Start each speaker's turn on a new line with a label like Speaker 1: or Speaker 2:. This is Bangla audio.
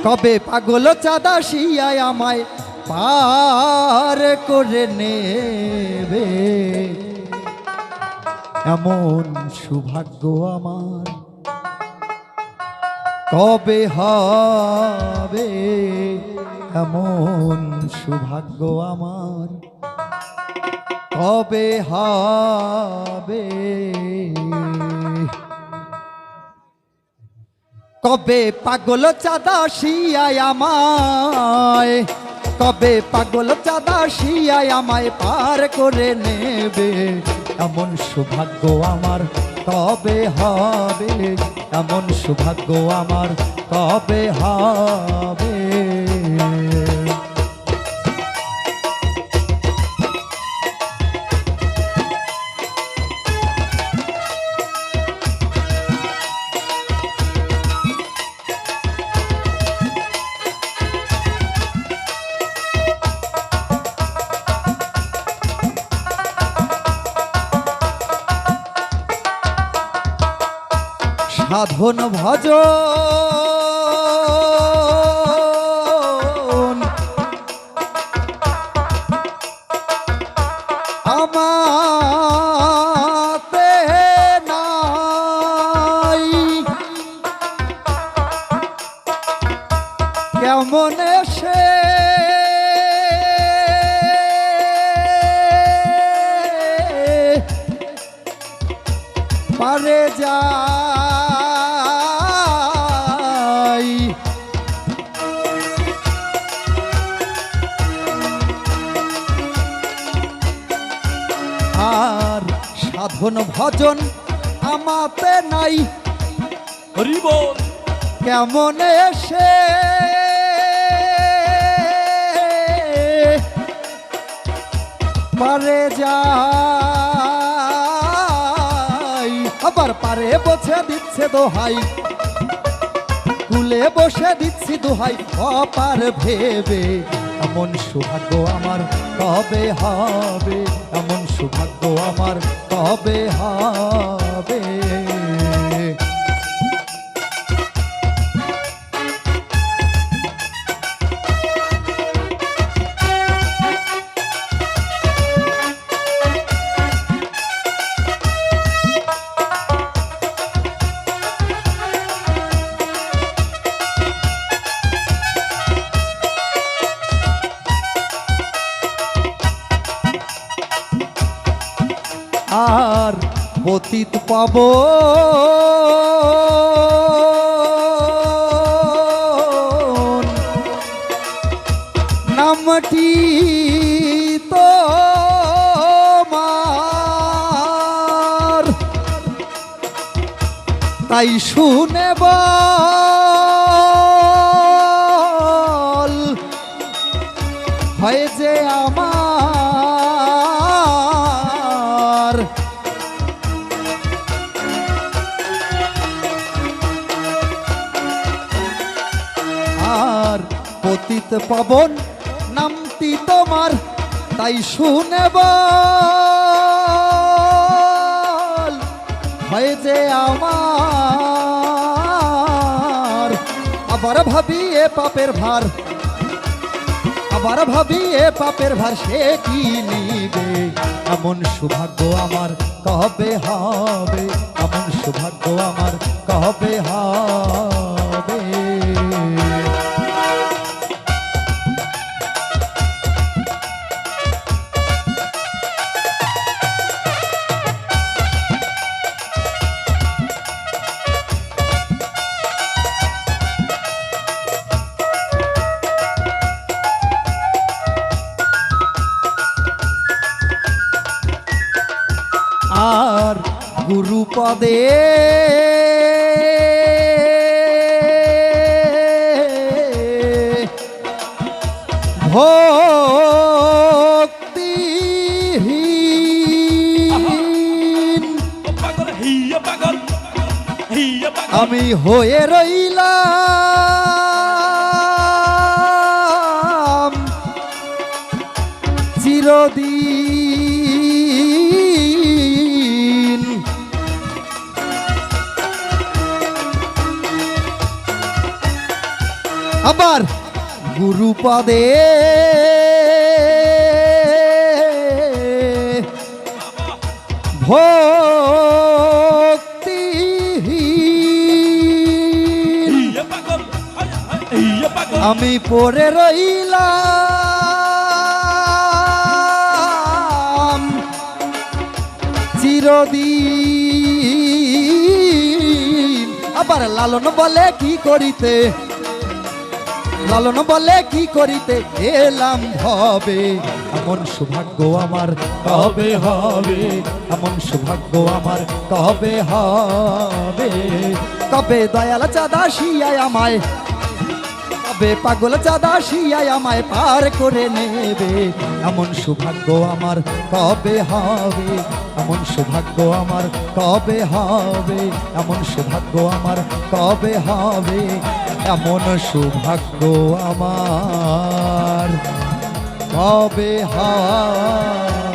Speaker 1: কবে পাগল চাঁদা শিয়ায় আমায় পার করে নেবে, এমন সৌভাগ্য আমার কবে হবে, এমন সৌভাগ্য আমার কবে হবে। কবে পাগল চাঁদা শিয়ায় আমায়, কবে পাগল চাঁদা শিয়ায় আমায় পার করে নেবে, এমন সৌভাগ্য আমার কবে হবে, এমন সৌভাগ্য আমার কবে হবে। সাধন ভজন আমাতে নাই, কেমন সে পারে যা আর সাধন ভজন আমাতে নাই, কেমন এসে পারে যাই, আবার পারে বসে দিচ্ছে দোহাই, কুলে বসে দিচ্ছি দোহাই অপার ভেবে, এমন সৌভাগ্য আমার কবে হবে, এমন সৌভাগ্য আমার কবে হবে। আর পতিত পাবন নামটি তোমার, তাই শুনে বল হয় যে আমার, আর পতিত পাবন নামটি তোমার, তাই শুনে বল হয় যে আমার। আবার ভাবি এ পাপের ভার, আবার ভাবি এ পাপের ভার সে কি নিবে, এমন সৌভাগ্য আমার কবে হবে, এমন সৌভাগ্য আমার কবে হবে। আর গুরুপদে ভক্তিহীন আমি হয়ে রইলাম চিরদিন, আবার গুরুপদে ভক্তি আমি পড়ে রইলাম চিরদিন। আবার লালন বলে কি করিতে, লালন বলে কি করিতে এলাম ভবে, এমন সৌভাগ্য আমার কবে হবে, এমন সৌভাগ্য আমার কবে হবে। কবে দয়াল চাঁদা শিয়ায় আমায়, কবে পাগল চাঁদা শিয়ায় আমায় পার করে নেবে, এমন সৌভাগ্য আমার কবে হবে, এমন সৌভাগ্য আমার কবে হবে, এমন সৌভাগ্য আমার কবে হবে, এমন সৌভাগ্য আমার কবে হয়।